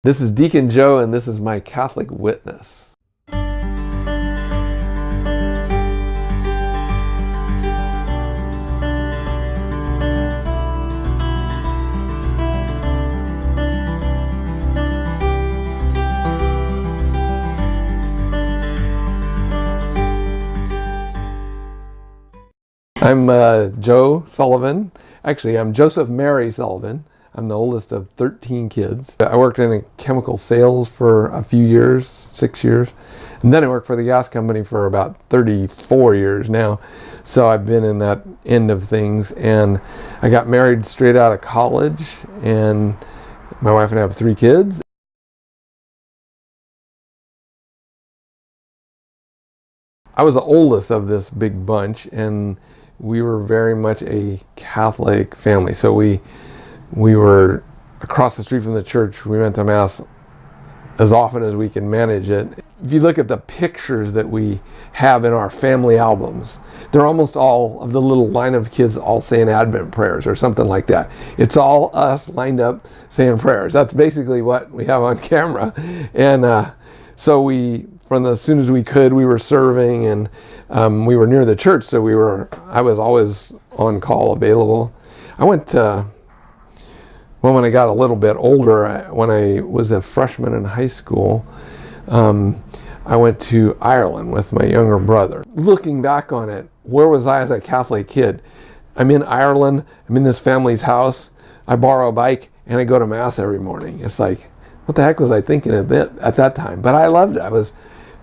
This is Deacon Joe, and this is my Catholic witness. I'm Joe Sullivan. Actually, I'm Joseph Mary Sullivan. I'm the oldest of 13 kids. I worked in chemical sales for a few years, 6 years. And then I worked for the gas company for about 34 years now. So I've been in that end of things. And I got married straight out of college. And my wife and I have 3 kids. I was the oldest of this big bunch, and we were very much a Catholic family. So we were across the street from the church. We went to Mass as often as we could manage it. If you look at the pictures that we have in our family albums, they're almost all of the little line of kids all saying Advent prayers or something like that. It's all us lined up saying prayers. That's basically what we have on camera. And so we, from as soon as we could, we were serving, and we were near the church, so I was always on call, available. I went when I got a little bit older, when I was a freshman in high school, I went to Ireland with my younger brother. Looking back on it, where was I as a Catholic kid? I'm in Ireland, I'm in this family's house, I borrow a bike, and I go to Mass every morning. It's like, what the heck was I thinking at that time? But I loved it.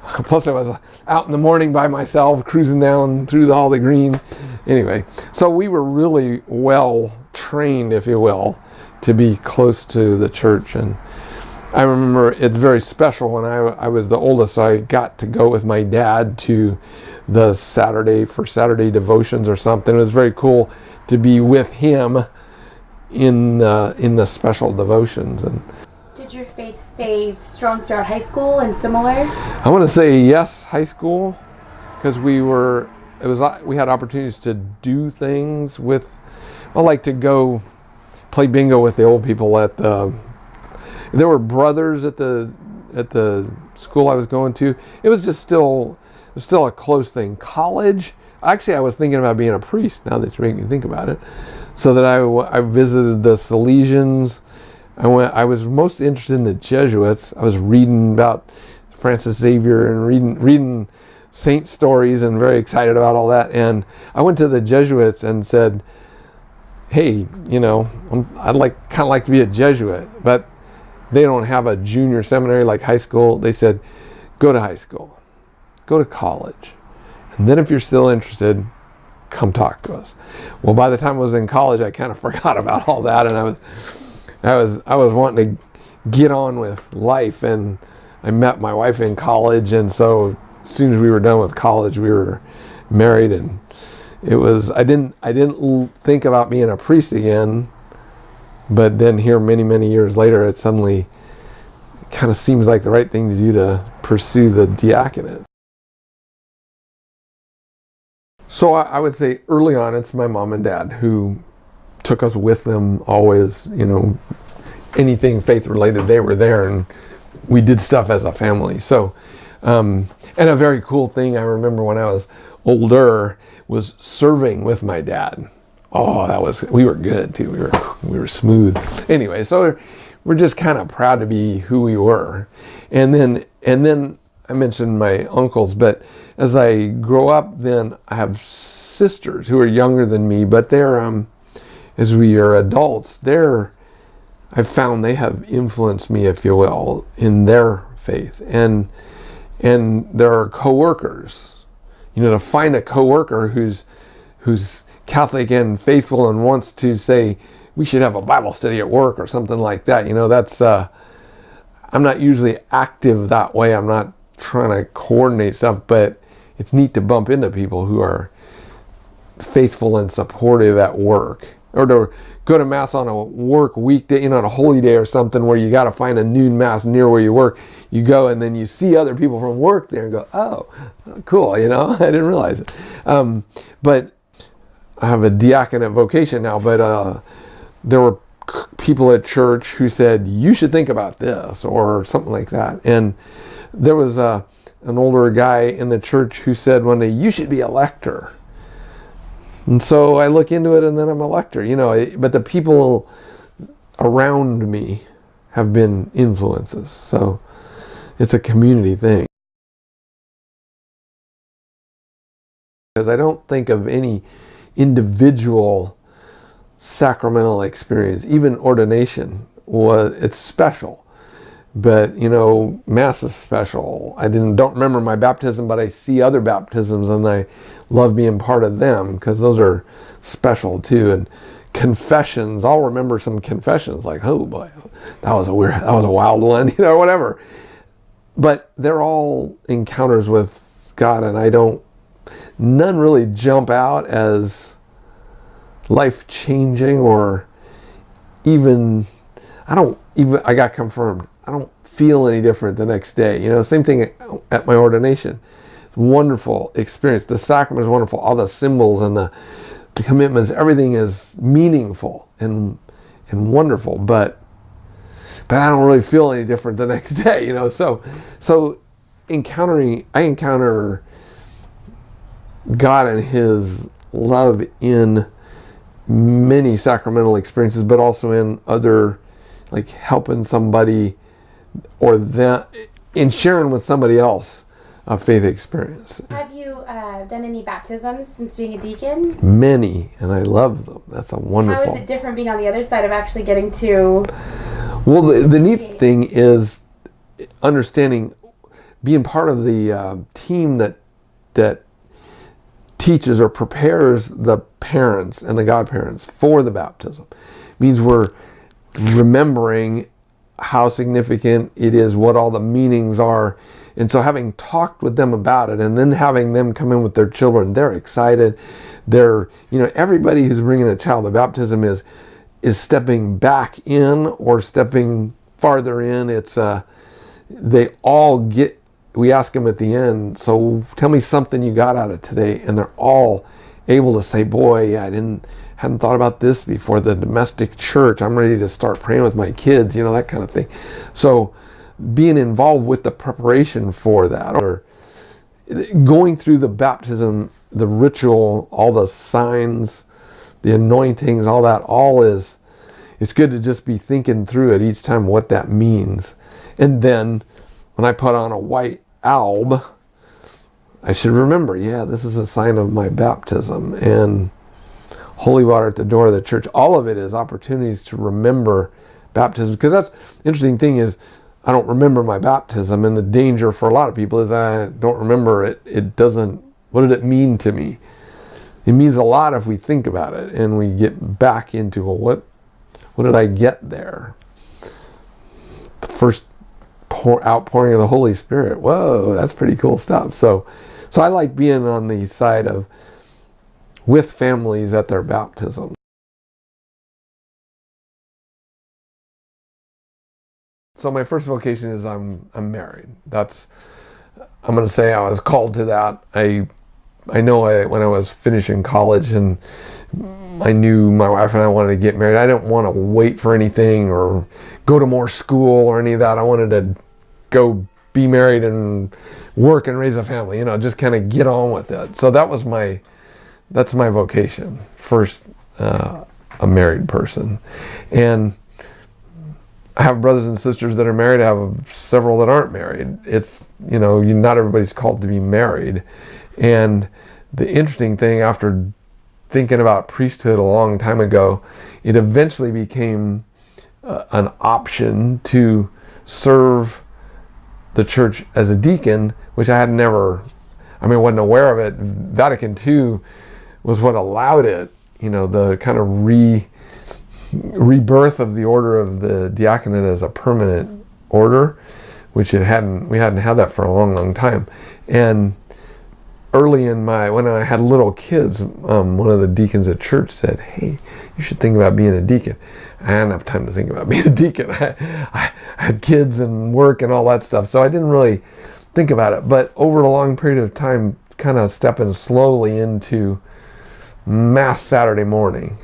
Plus I was out in the morning by myself, cruising down through all the green. Anyway, so we were really well trained, if you will, to be close to the church. And I remember it's very special when I was the oldest, so I got to go with my dad to the Saturday devotions or something. It was very cool to be with him in the special devotions. And did your faith stay strong throughout high school and similar? I want to say yes, high school, because we had opportunities to do things with, like to go play bingo with the old people there were brothers at the school I was going to. It was still a close thing. College, actually I was thinking about being a priest, now that you make me think about it. So that I visited the Salesians. I was most interested in the Jesuits. I was reading about Francis Xavier and reading saint stories and very excited about all that. And I went to the Jesuits and said, hey, I'd kind of like to be a Jesuit, but they don't have a junior seminary like high school. They said, go to high school, go to college, and then if you're still interested, come talk to us. Well, by the time I was in college, I kind of forgot about all that, and I was wanting to get on with life, and I met my wife in college, and so as soon as we were done with college, we were married. And it was, I didn't think about being a priest again, but then here many years later, it suddenly kind of seems like the right thing to do to pursue the diaconate. So I would say early on, it's my mom and dad who took us with them always. Anything faith related, they were there, and we did stuff as a family. So, and a very cool thing I remember when I was older was serving with my dad. Oh, we were good too. We were smooth. Anyway, so we're just kind of proud to be who we were. And then I mentioned my uncles, but as I grow up, then I have sisters who are younger than me, but they're as we are adults, I've found they have influenced me, if you will, in their faith. And there are coworkers. To find a coworker who's Catholic and faithful and wants to say, we should have a Bible study at work or something like that. That's, I'm not usually active that way. I'm not trying to coordinate stuff, but it's neat to bump into people who are faithful and supportive at work, or to go to Mass on a work weekday, on a holy day or something where you got to find a noon Mass near where you work. You go and then you see other people from work there and go, oh, cool, I didn't realize it. But I have a diaconate vocation now, but there were people at church who said, you should think about this, or something like that. And there was an older guy in the church who said one day, you should be a lector. And so I look into it, and then I'm a lector, but the people around me have been influences. So it's a community thing. Because I don't think of any individual sacramental experience, even ordination, it's special. But Mass is special. I don't remember my baptism, but I see other baptisms, and I love being part of them because those are special too. And confessions, I'll remember some confessions like, oh boy, that was a wild one, whatever. But they're all encounters with God, and none really jump out as life-changing, or I got confirmed. I don't feel any different the next day. Same thing at my ordination. Wonderful experience. The sacrament is wonderful. All the symbols and the commitments, everything is meaningful and wonderful, but I don't really feel any different the next day, So I encounter God and His love in many sacramental experiences, but also in other, like helping somebody or in sharing with somebody else a faith experience. Have you done any baptisms since being a deacon? Many, and I love them. That's a wonderful. How is it different being on the other side of actually getting to? Well, the neat thing is understanding, being part of the team that teaches or prepares the parents and the godparents for the baptism. Means we're remembering how significant it is, what all the meanings are. And so having talked with them about it, and then having them come in with their children, they're excited. They're, everybody who's bringing a child to baptism is stepping back in or stepping farther in. It's they all get, we ask them at the end, so tell me something you got out of today. And they're all able to say, boy, yeah, hadn't thought about this before. The domestic church, I'm ready to start praying with my kids, that kind of thing. So being involved with the preparation for that, or going through the baptism, the ritual, all the signs, the anointings, all that, it's good to just be thinking through it each time what that means. And then when I put on a white alb, I should remember, this is a sign of my baptism, and holy water at the door of the church. All of it is opportunities to remember baptism, because that's the interesting thing is I don't remember my baptism, and the danger for a lot of people is I don't remember it. It doesn't, what did it mean to me? It means a lot if we think about it and we get back into, well, what did I get there? The first outpouring of the Holy Spirit. Whoa, that's pretty cool stuff. So I like being on the side of with families at their baptism. So my first vocation is I'm married. I'm going to say I was called to that. I know when I was finishing college and I knew my wife and I wanted to get married, I didn't want to wait for anything or go to more school or any of that. I wanted to go be married and work and raise a family, just kind of get on with it. So that's my vocation. First, a married person. And I have brothers and sisters that are married. I have several that aren't married. It's, not everybody's called to be married. And the interesting thing, after thinking about priesthood a long time ago, it eventually became an option to serve the church as a deacon, which I wasn't aware of it. Vatican II was what allowed it, the kind of rebirth of the order of the diaconate as a permanent order, which we hadn't had that for a long, long time. And early when I had little kids, one of the deacons at church said, hey, you should think about being a deacon. I didn't have time to think about being a deacon. I had kids and work and all that stuff, so I didn't really think about it. But over a long period of time, kind of stepping slowly into Mass Saturday morning,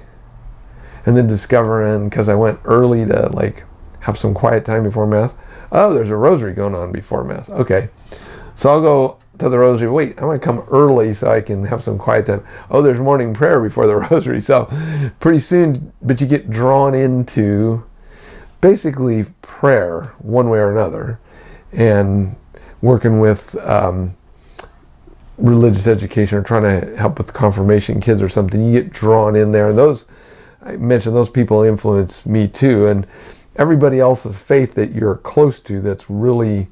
and then discovering, because I went early to like have some quiet time before Mass, oh, there's a rosary going on before Mass. Okay, so I'll go to the rosary. Wait, I'm going to come early so I can have some quiet time. Oh, there's morning prayer before the rosary. So pretty soon, but you get drawn into basically prayer one way or another, and working with religious education or trying to help with confirmation kids or something. You get drawn in there, and those, I mentioned, those people influence me too, and everybody else's faith that you're close to that's really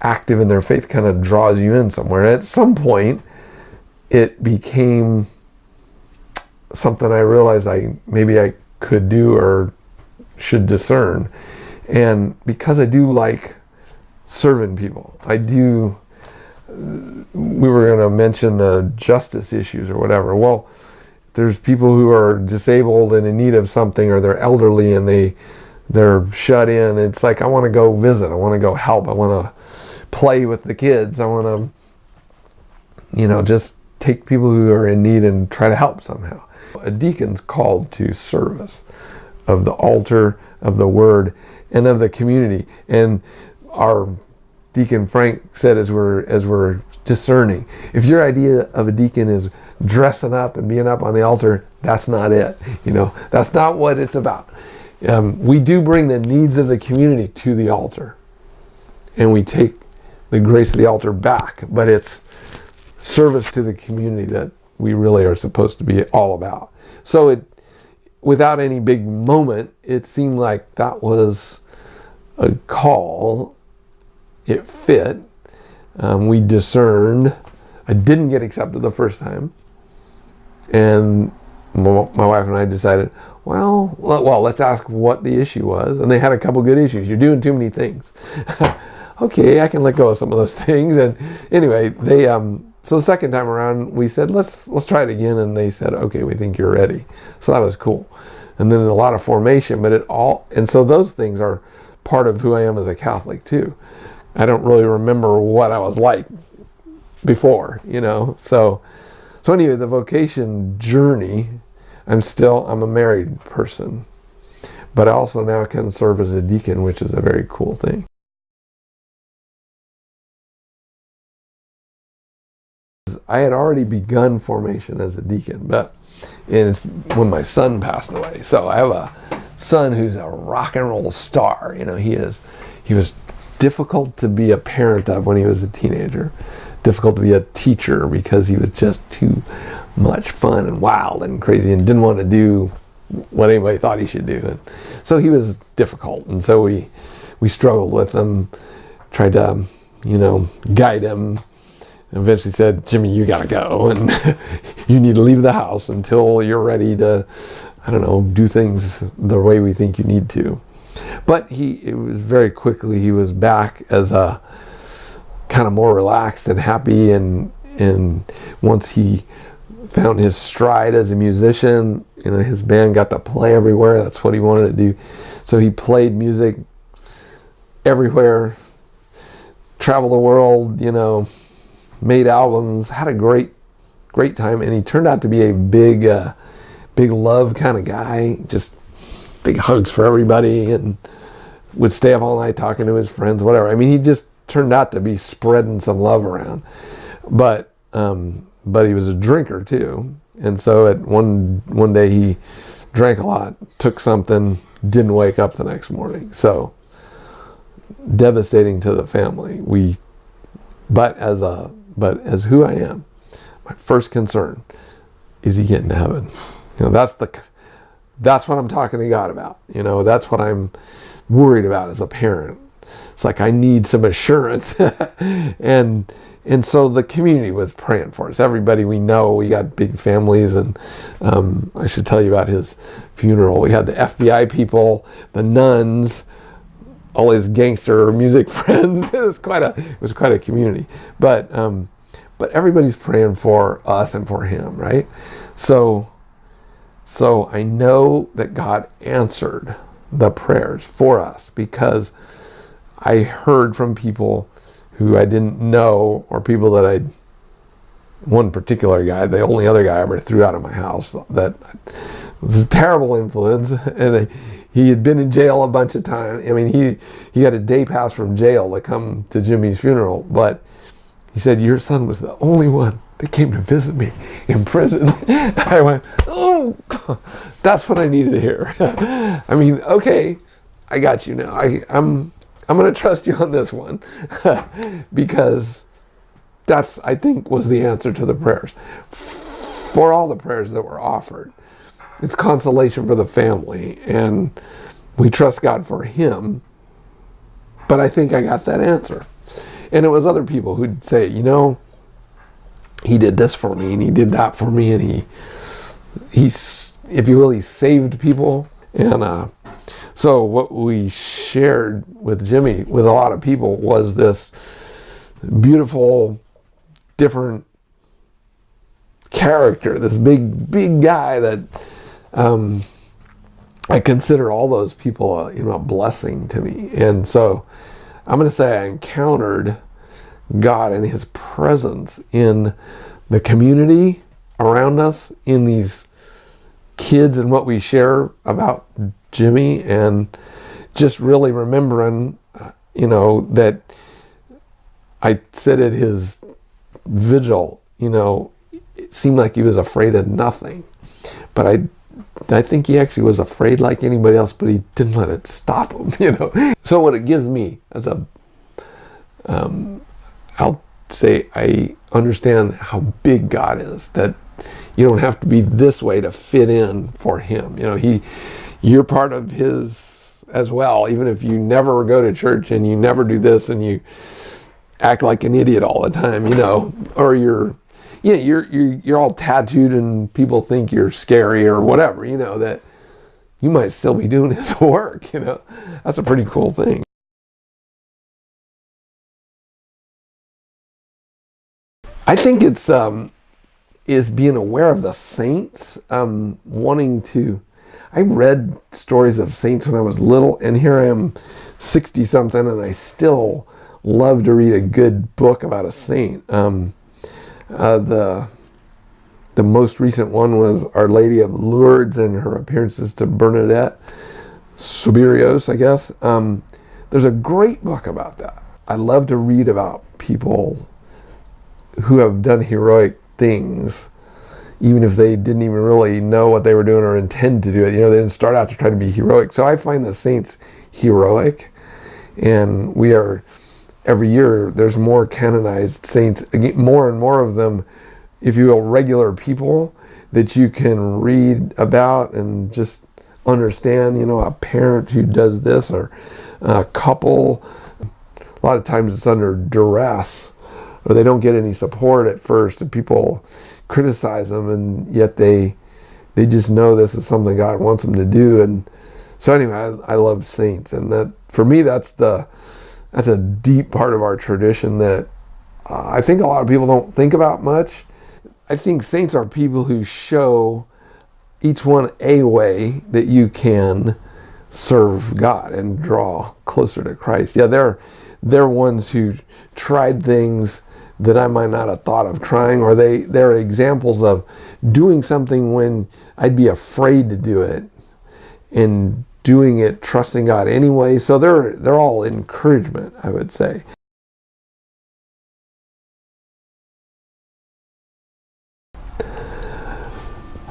active in their faith kind of draws you in somewhere. And at some point it became something I realized maybe I could do or should discern. And because I do like serving people, we were going to mention the justice issues or whatever. Well, there's people who are disabled and in need of something, or they're elderly and they're shut in. It's like, I want to go visit. I want to go help. I want to play with the kids. I want to, just take people who are in need and try to help somehow. A deacon's called to service of the altar, of the word, and of the community. And our Deacon Frank said, as we're discerning, if your idea of a deacon is dressing up and being up on the altar, that's not it. That's not what it's about. We do bring the needs of the community to the altar, and we take the grace of the altar back, but it's service to the community that we really are supposed to be all about. So without any big moment, it seemed like that was a call. It fit. We discerned. I didn't get accepted the first time, and my wife and I decided, well, let's ask what the issue was. And they had a couple good issues. You're doing too many things. Okay, I can let go of some of those things. And anyway, so the second time around, we said, let's try it again. And they said, okay, we think you're ready. So that was cool. And then a lot of formation, and so those things are part of who I am as a Catholic too. I don't really remember what I was like before, So anyway, the vocation journey, I'm a married person, but I also now can serve as a deacon, which is a very cool thing. I had already begun formation as a deacon, but it's when my son passed away. So I have a son who's a rock and roll star. He was difficult to be a parent of when he was a teenager, difficult to be a teacher because he was just too much fun and wild and crazy and didn't want to do what anybody thought he should do. And so he was difficult, and so we struggled with him, tried to guide him. Eventually said, Jimmy, you gotta go, and you need to leave the house until you're ready to, do things the way we think you need to. But it was very quickly, he was back as a kind of more relaxed and happy, and once he found his stride as a musician, his band got to play everywhere. That's what he wanted to do. So he played music everywhere, traveled the world, made albums, had a great time, and he turned out to be a big love kind of guy, just big hugs for everybody, and would stay up all night talking to his friends, whatever. I mean, he just turned out to be spreading some love around. But he was a drinker too, and so at one day he drank a lot, took something, didn't wake up the next morning. So devastating to the family. But as who I am, my first concern is he getting to heaven. That's what I'm talking to God about. That's what I'm worried about as a parent. It's like I need some assurance, and so the community was praying for us. Everybody we know, we got big families, and I should tell you about his funeral. We had the FBI people, the nuns, all his gangster music friends. It was quite a community. But everybody's praying for us and for him, right? So I know that God answered the prayers for us because I heard from people who I didn't know, or people that one particular guy, the only other guy I ever threw out of my house, that was a terrible influence, and he had been in jail a bunch of times. I mean, he got a day pass from jail to come to Jimmy's funeral, but he said, your son was the only one that came to visit me in prison. I went, oh, that's what I needed to hear. I mean, okay, I got you now. I'm going to trust you on this one because that's, I think, was the answer to the prayers. For all the prayers that were offered, it's consolation for the family, and we trust God for him. But I think I got that answer. And it was other people who'd say, you know, he did this for me, and he did that for me, and he's, if you will, he saved people. And so what we shared with Jimmy, with a lot of people, was this beautiful, different character, this big guy that I consider all those people a blessing to me. And so I'm going to say I encountered God and his presence in the community around us, in these kids and what we share about Jimmy, and just really remembering, that I said at his vigil, it seemed like he was afraid of nothing. But I think he actually was afraid like anybody else, but he didn't let it stop him, So what it gives me as I'll say I understand how big God is, that you don't have to be this way to fit in for him. You're part of his as well, even if you never go to church and you never do this and you act like an idiot all the time, or you're all tattooed and people think you're scary or whatever, that you might still be doing his work, That's a pretty cool thing. I think it's is being aware of the saints, wanting to. I read stories of saints when I was little, and here I am 60 something, and I still love to read a good book about a saint. The most recent one was Our Lady of Lourdes and her appearances to Bernadette Soubirous, I guess. There's a great book about that. I love to read about people who have done heroic things, even if they didn't even really know what they were doing or intend to do it. They didn't start out to try to be heroic. So I find the saints heroic, and we are, every year, there's more canonized saints, more and more of them, if you will, regular people that you can read about and just understand, a parent who does this, or a couple. A lot of times it's under duress, or they don't get any support at first, and people criticize them, and yet they just know this is something God wants them to do. And so anyway, I love saints, and that, for me, that's a deep part of our tradition that I think a lot of people don't think about much. I think saints are people who show each one a way that you can serve God and draw closer to Christ. Yeah, they're ones who tried things that I might not have thought of trying, or they're examples of doing something when I'd be afraid to do it, and doing it, trusting God anyway. So they're all encouragement, I would say.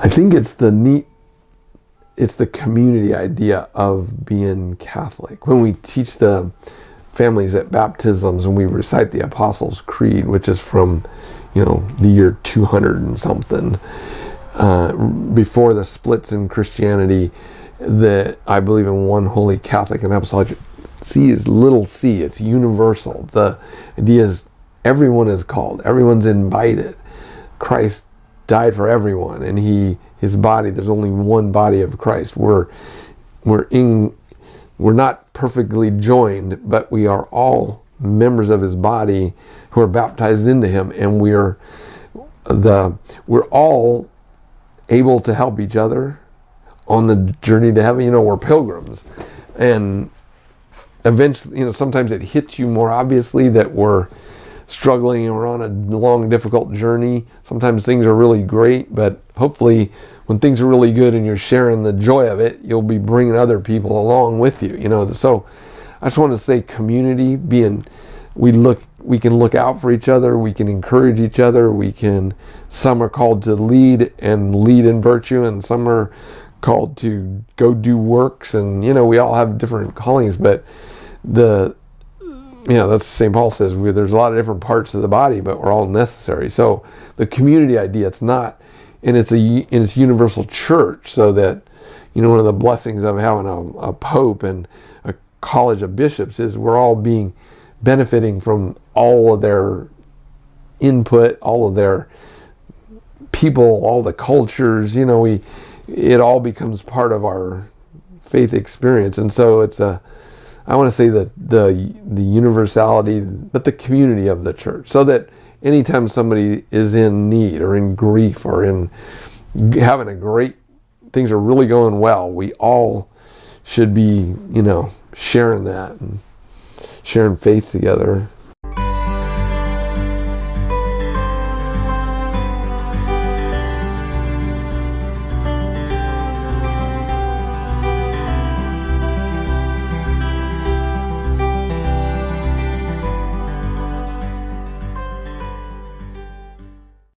I think it's the community idea of being Catholic. When we teach the families at baptisms and we recite the Apostles' Creed, which is from, the year 200 and something, before the splits in Christianity, that I believe in one holy Catholic and apostolic. C is little c, it's universal. The idea is everyone is called, everyone's invited. Christ died for everyone, and his body, there's only one body of Christ. We're not perfectly joined, but we are all members of his body who are baptized into him, and we're all able to help each other on the journey to heaven. We're pilgrims, and eventually, sometimes it hits you more obviously that we're struggling and we're on a long, difficult journey. Sometimes things are really great, but hopefully when things are really good and you're sharing the joy of it, you'll be bringing other people along with you, you know. So I just want to say community, we can look out for each other, we can encourage each other, some are called to lead and lead in virtue, and some are called to go do works, and you know, we all have different callings, but that's St. Paul says there's a lot of different parts of the body, but we're all necessary. So the community idea, it's universal church, so that, you know, one of the blessings of having a pope and a college of bishops is we're all benefiting from all of their input, all of their people, all the cultures, you know, it all becomes part of our faith experience. And so I want to say that the universality, but the community of the church, so that anytime somebody is in need or in grief or in having things are really going well, we all should be, you know, sharing that and sharing faith together.